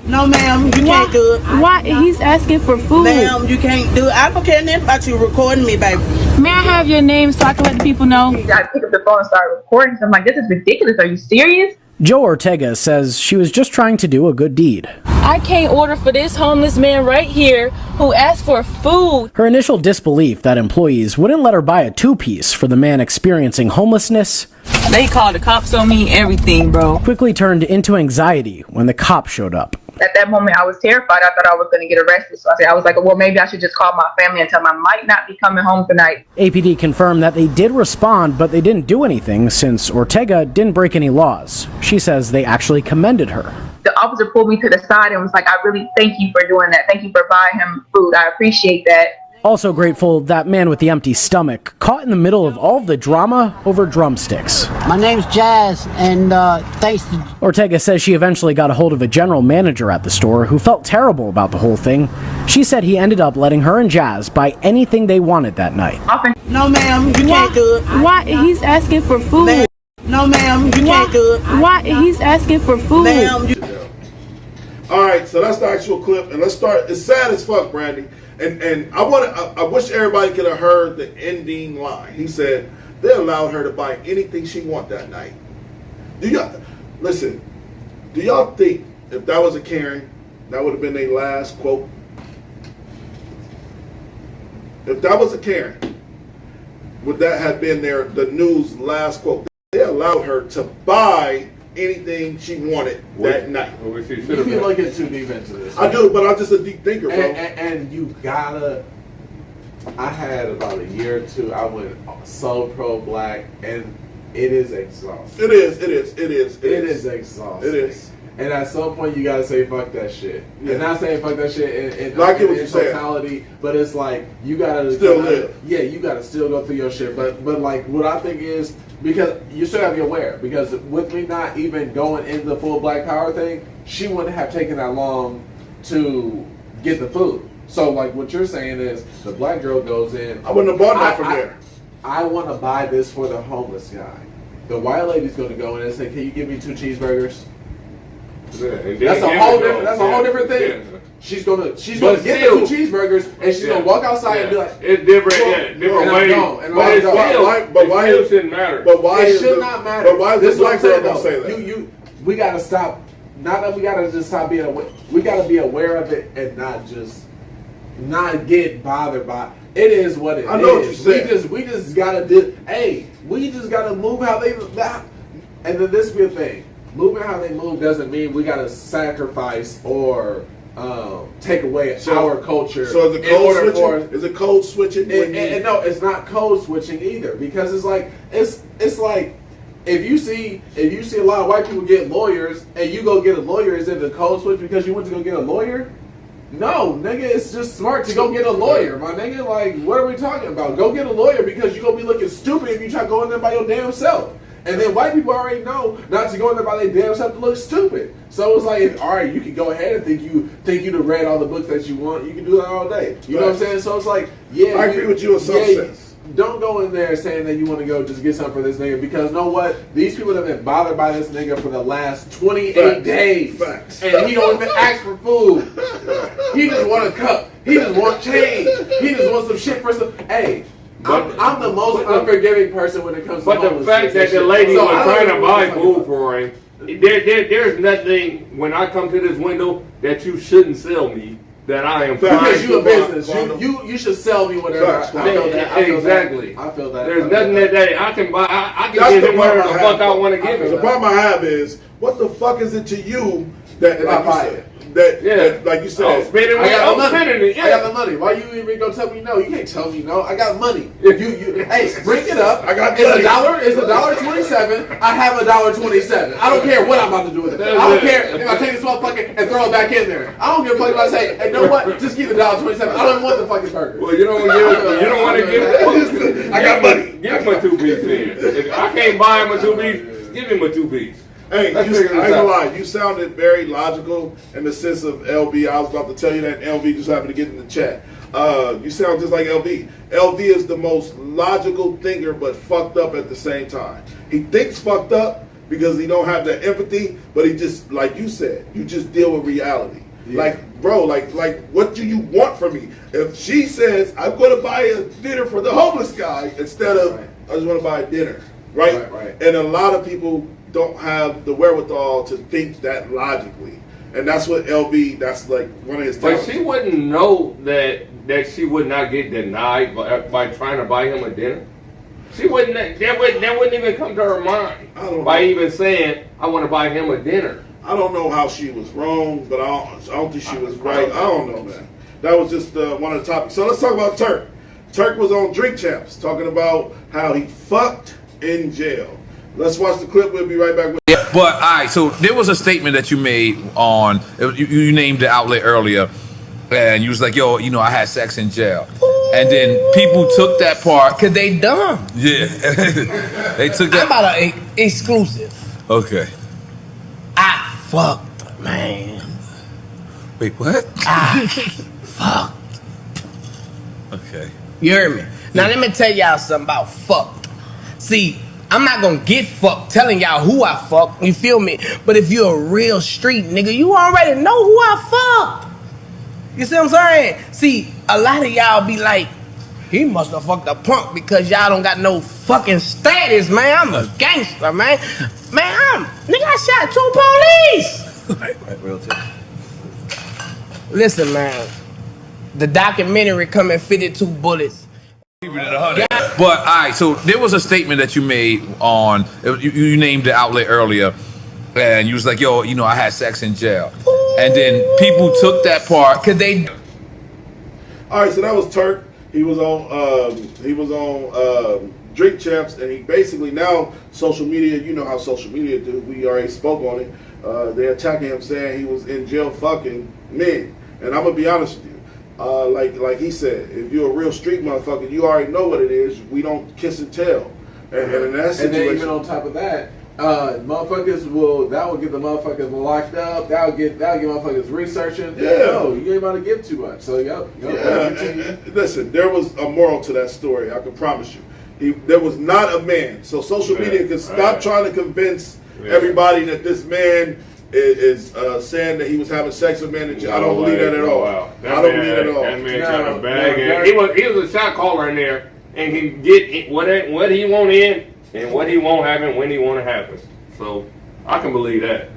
No, ma'am, you can't do it. Why? He's asking for food. Ma'am, you can't do it. I don't care nothing about you recording me, baby. May I have your name so I can let the people know? You gotta pick up the phone and start recording. So I'm like, this is ridiculous. Are you serious? Joe Ortega says she was just trying to do a good deed. I can't order for this homeless man right here who asked for food. Her initial disbelief that employees wouldn't let her buy a two-piece for the man experiencing homelessness. They called the cops on me, everything, bro. Quickly turned into anxiety when the cop showed up. At that moment, I was terrified. I thought I was going to get arrested. So I was like, well, maybe I should just call my family and tell them I might not be coming home tonight. APD confirmed that they did respond, but they didn't do anything since Ortega didn't break any laws. She says they actually commended her. The officer pulled me to the side and was like, I really thank you for doing that. Thank you for buying him food. I appreciate that. Also grateful that man with the empty stomach, caught in the middle of all of the drama over drumsticks. My name's Jazz, and thanks to... Ortega says she eventually got a hold of a general manager at the store who felt terrible about the whole thing. She said he ended up letting her and Jazz buy anything they wanted that night. No, ma'am, you can't do it. Why? He's asking for food. No, ma'am, you can't do it. Why? He's asking for food. Ma'am, All right, so that's the actual clip, and let's start. It's sad as fuck, Brandy, and I wish everybody could have heard the ending line. He said they allowed her to buy anything she want that night. Do y'all listen? Do y'all think if that was a Karen, that would have been their last quote? If that was a Karen, would that have been the news last quote? They allowed her to buy anything she wanted that night. You can look too deep into this. I do, but I'm just a deep thinker, bro. And you gotta. I had about a year or two. I went so pro-black, and it is exhausting. It is exhausting. It is. And at some point, you gotta say fuck that shit. Yeah. And not saying fuck that shit in I get what you're saying. totality, but it's like you gotta still live. Yeah, you gotta still go through your shit. But like what I think is, because you still have to be aware. Because with me not even going in the full Black Power thing, she wouldn't have taken that long to get the food. So like what you're saying is the black girl goes in. I wouldn't have bought that from there. I want to buy this for the homeless guy. The white lady's going to go in and say, "Can you give me 2 cheeseburgers?" That's a whole different thing. Yeah. She's gonna get the 2 cheeseburgers and she's gonna walk outside and be like, "It's different, different ways." But why it shouldn't matter? But why it should not matter? But why is this black girl gonna say that? We gotta stop. Not that we gotta just stop being aware. We gotta be aware of it and not get bothered by. It is what it is. I know what you said. We just gotta do. Hey, we just gotta move how they. And then this be a thing. Moving how they move doesn't mean we gotta sacrifice or take away our culture. So is it code switching? Is it code switching? And no, it's not code switching either, because it's like if you see a lot of white people get lawyers and you go get a lawyer, is it a code switch because you went to go get a lawyer? No, nigga, it's just smart to go get a lawyer, my nigga. Like, what are we talking about? Go get a lawyer because you're gonna be looking stupid if you try to go in there by your damn self. And then white people already know not to go in there by their damn self to look stupid. So it's like, all right, you can go ahead and think you'd have read all the books that you want. You can do that all day. You know what I'm saying? So it's like, yeah, I agree with you in some sense. Don't go in there saying that you want to go just get something for this nigga, because know what? These people have been bothered by this nigga for the last 28 days. Facts. And he don't even ask for food. He just want a cup. He just want change. He just wants some shit for some. Hey. I'm the most unforgiving person when it comes to homelessness. But the fact that the lady was trying to buy food for him, there's nothing when I come to this window that you shouldn't sell me that I am because you a business. You should sell me whatever. I feel that. Exactly. I feel that. There's nothing that I can buy. I can give him whatever the fuck I want to give him. The problem I have is, what the fuck is it to you that like you said? That, like you said, I'm spending it. I got the money. Why you even gonna tell me no? You can't tell me no. I got money. Hey, bring it up. I got it's $1.27. I have $1.27. I don't care what I'm about to do with it. I don't care if I take this motherfucker and throw it back in there. I don't give a fuck if I say, hey, you know what? Just keep $1.27. I don't even want the fucking burger. Well, you don't want to give it. I got money. Give him a 2-piece then. If I can't buy him a 2-piece, give him a 2-piece. Hey, I ain't gonna lie, you sounded very logical in the sense of LV. I was about to tell you that, and LV just happened to get in the chat. You sound just like LV. LV is the most logical thinker, but fucked up at the same time. He thinks fucked up because he don't have the empathy, but he just, like you said, you just deal with reality. Yeah. Like, bro, like, what do you want from me? If she says, I'm going to buy a dinner for the homeless guy, instead of, I just want to buy a dinner, right? And a lot of people don't have the wherewithal to think that logically. And that's what LV, that's like one of his talents. But she wouldn't know that she would not get denied by trying to buy him a dinner. She wouldn't, that wouldn't even come to her mind by even saying, I want to buy him a dinner. I don't know how she was wrong, but I don't think she was right. I don't know, man. That was just one of the topics. So let's talk about Turk. Turk was on Drink Champs talking about how he fucked in jail. Let's watch the clip. We'll be right back with yeah, but all right, so there was a statement that you made on, you named the outlet earlier, and you was like, yo, I had sex in jail. And then people took that part. Cause they dumb. Yeah. They took that. I'm about an exclusive. Okay. I fucked, man. Wait, what? I fucked. Okay. You heard me? Now let me tell y'all something about fucked. See, I'm not gonna get fucked telling y'all who I fucked, you feel me? But if you're a real street nigga, you already know who I fucked. You see what I'm saying? See, a lot of y'all be like, he must have fucked a punk because y'all don't got no fucking status, man. I'm a gangster, man. Man, nigga, I shot 2 police. Right, real talk. Listen, man. The documentary coming 52 bullets. But all right, so there was a statement that you made on you named the outlet earlier, and you was like, "Yo, you know, I had sex in jail," and then people took that part because they. All right, so that was Turk. He was on Drink Champs, and he basically now social media. You know how social media do. We already spoke on it. They're attacking him, saying he was in jail fucking men, and I'm gonna be honest with you. Like he said, if you're a real street motherfucker, you already know what it is. We don't kiss and tell. And in that situation, and then even on top of that, motherfuckers will get the motherfuckers locked up. That'll get motherfuckers researching. Yeah. No, you ain't about to give too much. So listen, there was a moral to that story. I can promise you. There was not a man. So social media can stop trying to convince everybody that this man is saying that he was having sex with men. I don't believe that at all. I don't believe that at all. That man kind of bag. He was a shot caller in there, and he get what he want in and what he won't happen when he want to happen. So I can believe that.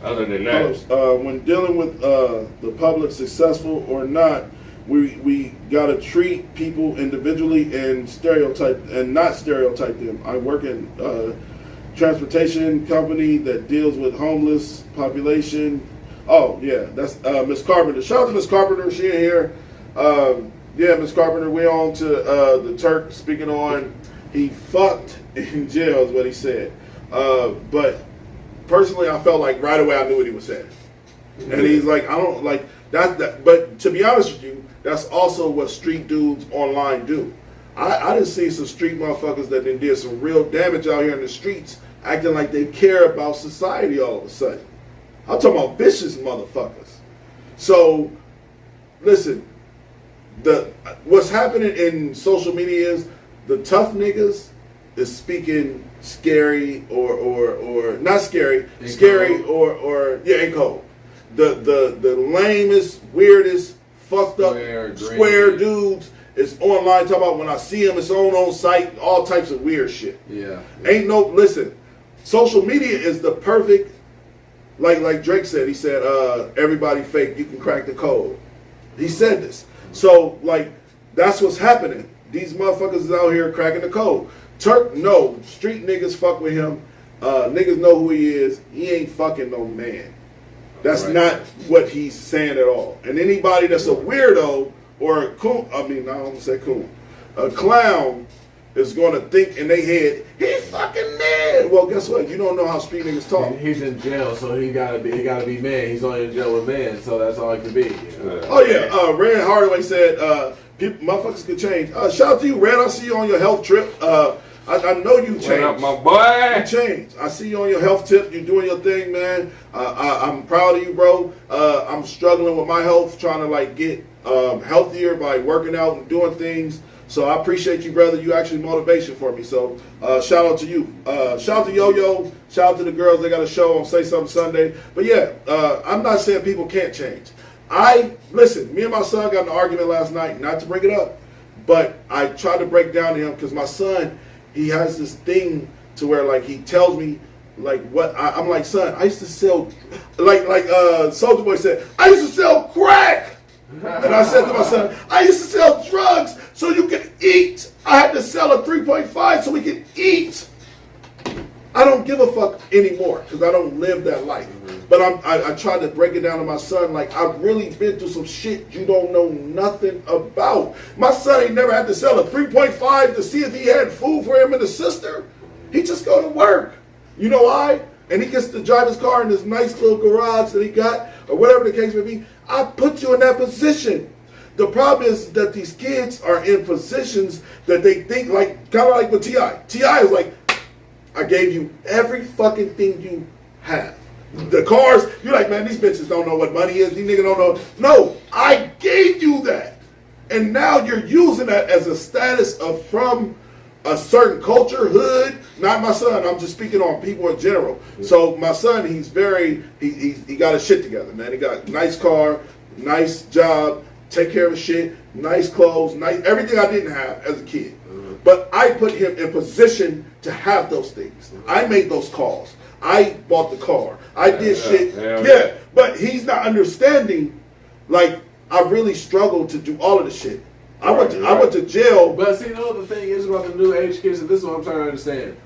Other than that, when dealing with the public, successful or not, we gotta treat people individually and not stereotype them. I work in transportation company that deals with homeless population. Oh yeah, that's Miss Carpenter. Shout out to Miss Carpenter. She in here. Yeah, Miss Carpenter. We're on to the Turk speaking on he fucked in jail is what he said. But personally, I felt like right away I knew what he was saying. And he's like, I don't like that. But to be honest with you, that's also what street dudes online do. I done seen some street motherfuckers that did some real damage out here in the streets, acting like they care about society all of a sudden. I'm talking about vicious motherfuckers. So, listen, what's happening in social media is the tough niggas is speaking scary or not scary, scary or ain't cold. The lamest, weirdest, fucked up, square dudes is online talking about when I see him, it's on site, all types of weird shit. Yeah. Listen, social media is the perfect, like Drake said, he said, everybody fake, you can crack the code. He said this. So, that's what's happening. These motherfuckers is out here cracking the code. Turk, no, street niggas fuck with him. Niggas know who he is. He ain't fucking no man. That's not what he's saying at all. And anybody that's a weirdo or a coon, I don't want to say coon, a clown is going to think in their head, he's fucking mad. Well, guess what? You don't know how street niggas talk. He's in jail, so he gotta be man. He's only in jail with men, so that's all it could be. You know? Oh yeah, Red Hardaway said, motherfuckers could change. Shout out to you, Red. I see you on your health trip. I know you changed. What up, my boy? You changed. I see you on your health tip. You're doing your thing, man. I'm proud of you, bro. I'm struggling with my health, trying to get healthier by working out and doing things. So I appreciate you, brother. You actually motivation for me. So shout out to you. Shout out to Yo-Yo. Shout out to the girls. They got a show on Say Something Sunday. But yeah, I'm not saying people can't change. Listen, me and my son got in an argument last night, not to bring it up, but I tried to break down to him because my son, he has this thing to where he tells me what I'm like, son, I used to sell, Soulja Boy said, I used to sell crack. And I said to my son, I used to sell drugs so you could eat. I had to sell a 3.5 so we could eat. I don't give a fuck anymore because I don't live that life. But I tried to break it down to my son. I've really been through some shit you don't know nothing about. My son ain't never had to sell a 3.5 to see if he had food for him and his sister. He just go to work. You know why? And he gets to drive his car in this nice little garage that he got, or whatever the case may be. I put you in that position. The problem is that these kids are in positions that they think like, kind of like with T.I. T.I. is like, I gave you every fucking thing you have. The cars, you're like, man, these bitches don't know what money is. These niggas don't know. No, I gave you that. And now you're using that as a status of from a certain culture, hood. Not my son. I'm just speaking on people in general. So my son, he's very, he got his shit together, man. He got a nice car, nice job, take care of his shit, nice clothes, nice everything I didn't have as a kid. But I put him in position to have those things. I made those calls. I bought the car. I did shit. Yeah, but he's not understanding. Like, I really struggled to do all of the shit. I went to jail. But see, the thing is about the new age kids, and this is what I'm trying to understand.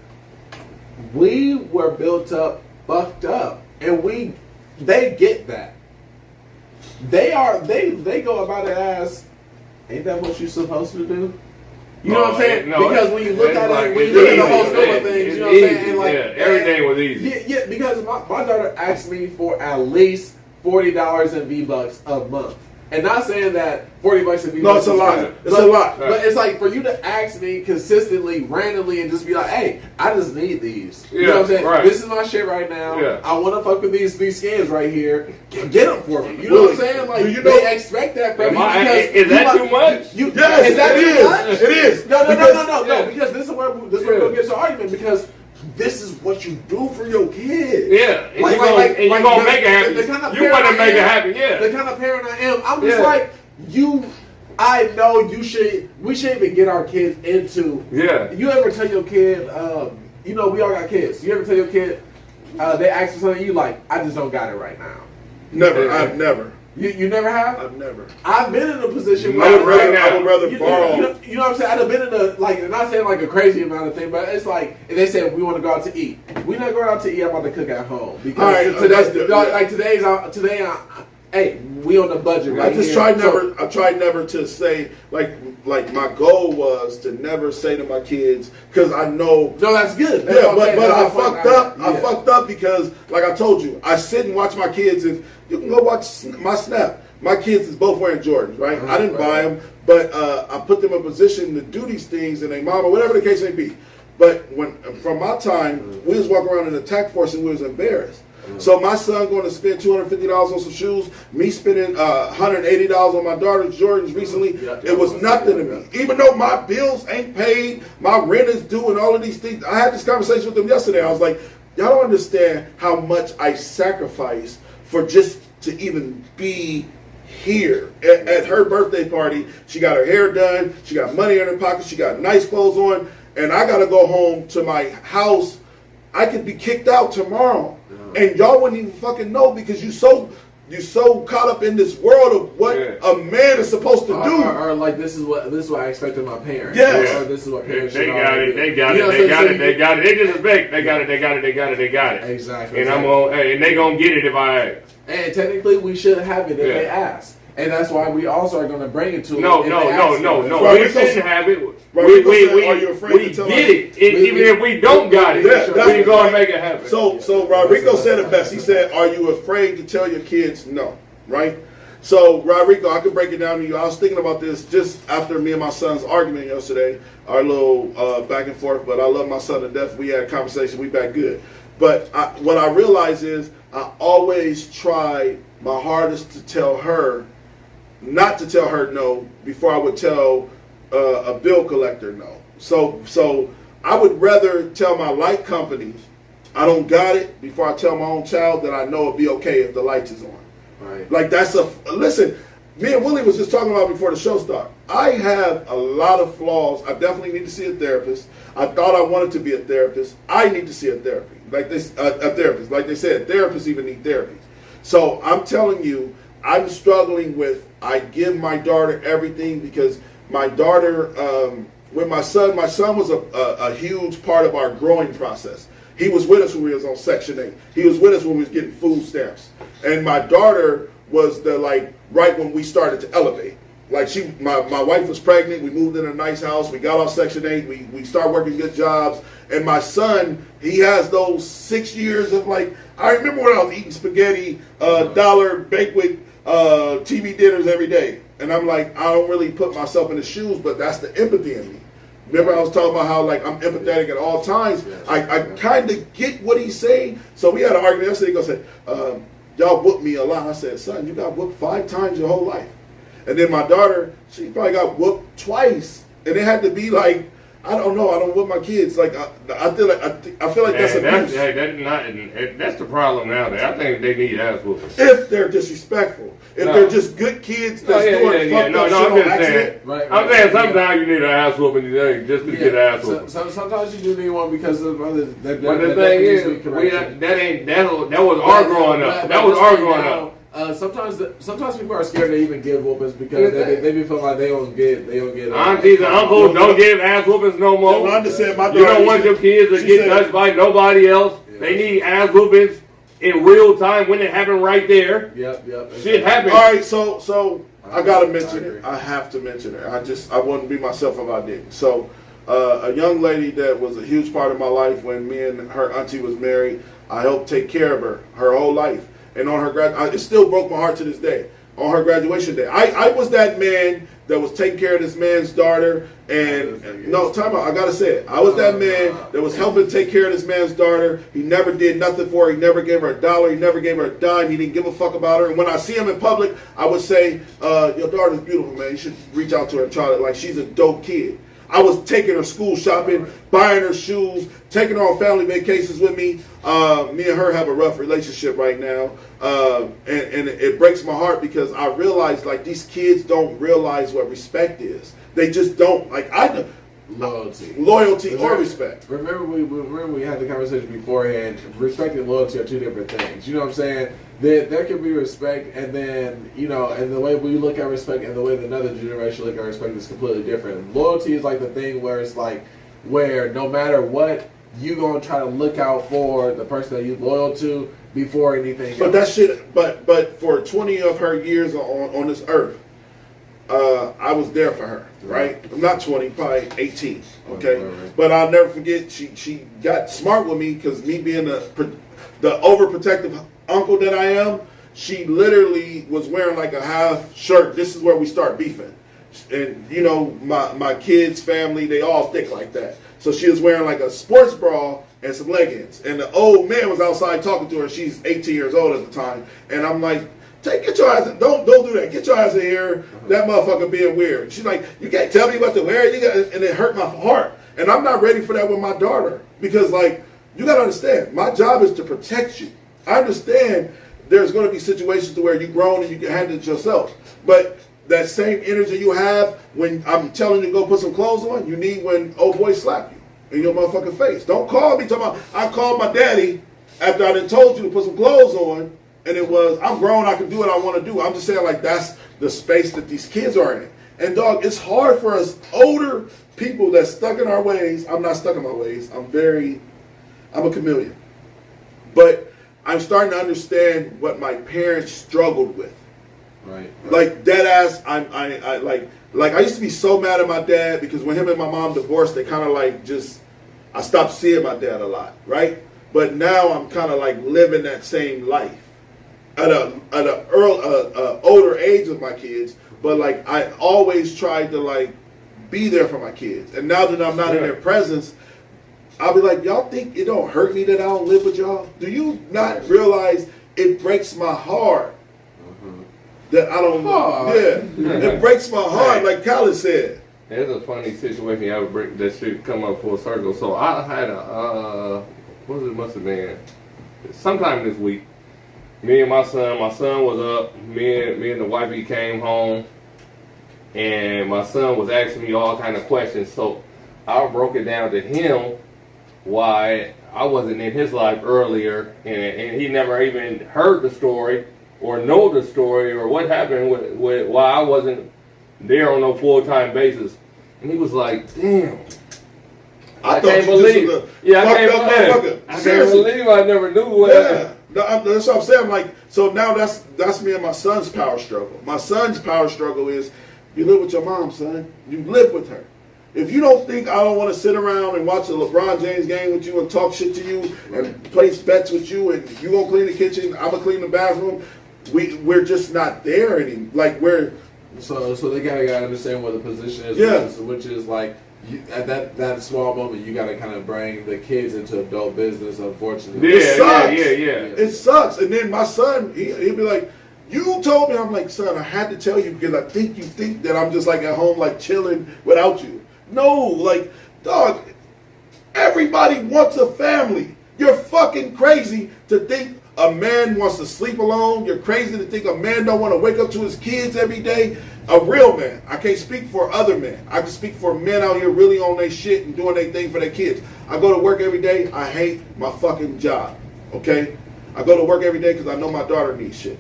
We were built up, fucked up, and they get that. They go about it as, ain't that what you're supposed to do? You know what I'm saying? No, because when you look at it, when you look at the whole scope of things, you know what I'm saying? And like, everything was easy. Yeah, because my daughter asked me for at least $40 in V-Bucks a month. And not saying that $40 in V-Bucks. No, it's a lot. It's a lot. But it's like for you to ask me consistently, randomly, and just be like, hey, I just need these. You know what I'm saying? Right. This is my shit right now. Yeah. I want to fuck with these skins right here. Get them for me. You know what I'm saying? Like, they expect that from you. Is that too much? Yes, is that too much? It is. No. Because this is where we're going to get to argument. Because this is what you do for your kids. Yeah, and you're gonna make it happen. You want to make it happen, yeah. The kind of parent I am, I'm just like, I know we shouldn't even get our kids into. Yeah. You ever tell your kid, we all got kids. You ever tell your kid, they ask for something, you like, I just don't got it right now. Never. I've never. You never have? I've never. I've been in a position where I would rather borrow. You know what I'm saying? I've been in I'm not saying like a crazy amount of thing, but it's like, if they said we want to go out to eat. We're not going out to eat, I'm about to cook at home. Because today, hey, we on the budget right here. I tried never to say, like my goal was to never say to my kids, because I know. No, that's good. But I fucked up. I fucked up because, like I told you, I sit and watch my kids, and you can go watch my Snap. My kids is both wearing Jordans, right? I didn't buy them, but I put them in a position to do these things, and they mom or whatever the case may be. But from my time, we was walking around in the task force and we was embarrassed. So my son going to spend $250 on some shoes, me spending $180 on my daughter's Jordans recently, it was nothing to me. Even though my bills ain't paid, my rent is due, and all of these things. I had this conversation with them yesterday. I was like, y'all don't understand how much I sacrifice for just to even be here. At her birthday party, she got her hair done, she got money in her pocket, she got nice clothes on, and I got to go home to my house. I could be kicked out tomorrow. And y'all wouldn't even fucking know because you so caught up in this world of what a man is supposed to do. Or like this is what I expected my parents. Yes. Or this is what parents They got it. They just expect. They got it. Exactly. And and they gonna get it if I ask. And technically we should have it if they ask. And that's why we also are going to bring it to them. No. We shouldn't have it. We get it. Even if we don't got it, we're going to make it happen. So Rodrigo said it best. He said, are you afraid to tell your kids no? Right? So, Rodrigo, I could break it down to you. I was thinking about this just after me and my son's argument yesterday, our little back and forth, but I love my son to death. We had a conversation. We back good. But what I realize is I always try my hardest to tell her, not to tell her no before I would tell a bill collector no. So I would rather tell my light company I don't got it before I tell my own child that I know it'll be okay if the lights is on. Right. Like listen, me and Willie was just talking about before the show started. I have a lot of flaws. I definitely need to see a therapist. I thought I wanted to be a therapist. I need to see a therapist. A therapist. Like they said, therapists even need therapy. So I'm telling you, I'm struggling with, I give my daughter everything because my daughter, with my son was a huge part of our growing process. He was with us when we was on Section 8. He was with us when we was getting food stamps. And my daughter was right when we started to elevate. Like my wife was pregnant, we moved in a nice house, we got off Section 8, we started working good jobs. And my son, he has those 6 years of I remember when I was eating spaghetti, dollar banquet, TV dinners every day. And I'm like, I don't really put myself in his shoes, but that's the empathy in me. Remember I was talking about how like I'm empathetic at all times. I kind of get what he's saying. So we had an argument yesterday. He goes, y'all whooped me a lot. I said, son, you got whooped 5 times your whole life. And then my daughter, she probably got whooped twice. And it had to be like, I don't know. I don't whip my kids. Like I feel like that's abuse. That's the problem now. I think they need ass whooping. If they're disrespectful, if they're just good kids that's doing fucked up shit on accident. I'm saying sometimes you need an ass whooping today just to get an ass whooping. Sometimes you do need one because of other. But the thing is, that was our growing up. That was our growing up. Sometimes people are scared to even give whoopings because they be feeling like they don't get. Aunties and uncles don't give ass whoopings no more. I understand. My You don't want your kids to get touched by nobody else. They need ass whoopings in real time when it happened right there. Yep. Shit happens. All right, so I gotta mention it. I have to mention it. I wouldn't be myself if I didn't. So a young lady that was a huge part of my life when me and her auntie was married. I helped take care of her whole life. And on her it still broke my heart to this day. On her graduation day, I was that man that was taking care of this man's daughter. And no, time out. I gotta say it. I was that man that was helping take care of this man's daughter. He never did nothing for her. He never gave her $1. He never gave her a dime. He didn't give a fuck about her. And when I see him in public, I would say, "Your daughter's beautiful, man. You should reach out to her and try it. Like she's a dope kid." I was taking her school shopping, buying her shoes, taking her on family vacations with me. Me and her have a rough relationship right now. And it breaks my heart because I realize like these kids don't realize what respect is. They just don't. Like loyalty or respect. Remember we had the conversation beforehand. Respect and loyalty are two different things. You know what I'm saying? There can be respect, and then and the way we look at respect and the way that another generation look at respect is completely different. Loyalty is like the thing where it's like where no matter what, you gonna try to look out for the person that you're loyal to before anything. But that shit. But for 20 of her years on this earth, I was there for her. Right? I'm not 20, probably 18. Okay, right. But I'll never forget. She got smart with me because me being the overprotective uncle that I am, she literally was wearing like a half shirt. This is where we start beefing. And my kids' family, they all thick like that. So she was wearing like a sports bra and some leggings. And the old man was outside talking to her. She's 18 years old at the time. And I'm like, get your ass in. Don't do that. Get your ass in here. That motherfucker being weird. She's like, you can't tell me what to wear. And it hurt my heart. And I'm not ready for that with my daughter. Because like, you got to understand, my job is to protect you. I understand there's going to be situations to where you're grown and you can handle it yourself. But that same energy you have when I'm telling you to go put some clothes on, you need when old boy slap you in your motherfucking face. Don't call me talking about, I called my daddy after I done told you to put some clothes on, and it was, I'm grown, I can do what I want to do. I'm just saying like that's the space that these kids are in. And dog, it's hard for us older people that's stuck in our ways. I'm not stuck in my ways. I'm a chameleon. But I'm starting to understand what my parents struggled with. Right. Like dead ass. I used to be so mad at my dad because when him and my mom divorced, they kind of like I stopped seeing my dad a lot, right? But now I'm kind of like living that same life at a older age with my kids. But like I always tried to like be there for my kids, and now that I'm not in their presence, I'll be like, y'all think it don't hurt me that I don't live with y'all? Do you not realize it breaks my heart that I don't it breaks my heart, like Khaled said. There's a funny situation that should come up full circle. So I had must have been sometime this week. Me and my son was up. Me and the wifey came home, and my son was asking me all kind of questions. So I broke it down to him why I wasn't in his life earlier, and he never even heard the story or know the story or what happened with why I wasn't there on a full-time basis. And he was like, damn. I can't believe it. Yeah, I can't believe I never knew what happened. That's what I'm saying. I'm like, so now that's me and my son's power struggle. My son's power struggle is, you live with your mom, son. You live with her. If you don't think I don't want to sit around and watch a LeBron James game with you and talk shit to you and place bets with you and you gonna clean the kitchen, I'm gonna clean the bathroom, we're just not there anymore. Like we're so they gotta understand what the position is. Yeah. Which is like at that small moment you gotta kind of bring the kids into adult business. Unfortunately, it sucks. Yeah. It sucks. And then my son, he'd be like, "You told me." I'm like, "Son, I had to tell you because I think you think that I'm just like at home, like chilling without you." No, like, dog. Everybody wants a family. You're fucking crazy to think a man wants to sleep alone. You're crazy to think a man don't want to wake up to his kids every day. A real man. I can't speak for other men. I can speak for men out here really on their shit and doing their thing for their kids. I go to work every day. I hate my fucking job. Okay? I go to work every day because I know my daughter needs shit.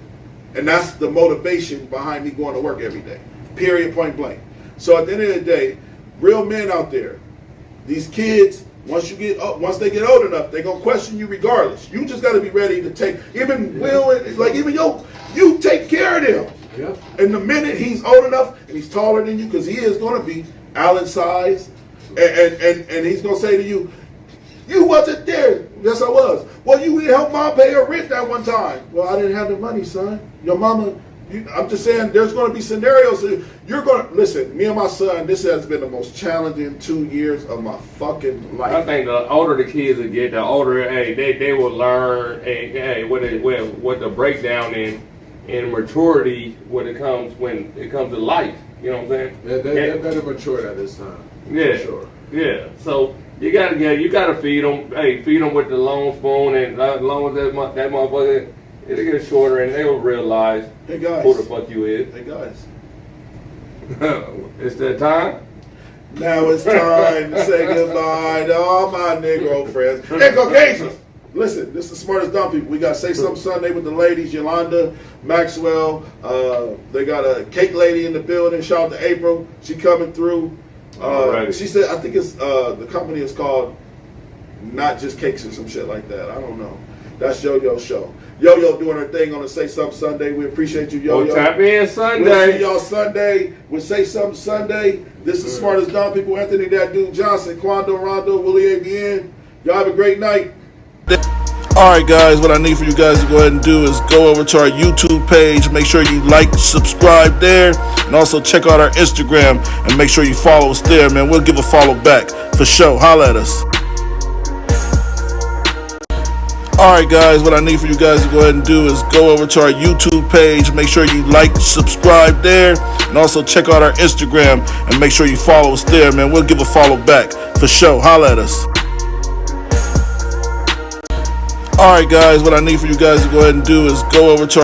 And that's the motivation behind me going to work every day. Period, point blank. So at the end of the day, real men out there, these kids, once they get old enough, they're gonna question you regardless. You just gotta be ready to take you take care of them. Yeah. And the minute he's old enough and he's taller than you, because he is gonna be Allen's size, and he's gonna say to you, "You wasn't there." Yes, I was. Well, you didn't help mom pay her rent that one time. Well, I didn't have the money, son. Your mama. I'm just saying, there's going to be scenarios. You're going to listen. Me and my son. This has been the most challenging 2 years of my fucking life. I think the older the kids will get, the older they will learn what the breakdown in maturity when it comes to life. You know what I'm saying? They're better matured at this time. Yeah, for sure. Yeah. So you gotta feed them. Hey, feed them with the long spoon, and as long as that motherfucker. It'll get shorter and they will realize who the fuck you is. Hey guys. It's that time? Now it's time to say goodbye to all my Negro friends. And Caucasians. Listen, this is the smartest dumb people. We got Say Something Sunday with the ladies, Yolanda, Maxwell. They got a cake lady in the building. Shout out to April. She coming through. She said, I think it's the company is called Not Just Cakes or some shit like that. I don't know. That's Yo-Yo Show. Yo-Yo doing her thing on the Say Something Sunday. We appreciate you, Yo-Yo. Well, tap in Sunday. We'll see y'all Sunday with Say Something Sunday. This is Smartest Dumb People. Anthony That Dude Johnson, Quando Rondo, Willie ABN. Y'all have a great night. Alright guys, what I need for you guys to go ahead and do is go over to our YouTube page. Make sure you like, subscribe there. And also check out our Instagram and make sure you follow us there, man. We'll give a follow back for sure. Holla at us. Alright guys, what I need for you guys to go ahead and do is go over to our YouTube page. Make sure you like, subscribe there. And also check out our Instagram and make sure you follow us there, man. We'll give a follow back for sure. Holla at us. Alright guys, what I need for you guys to go ahead and do is go over to our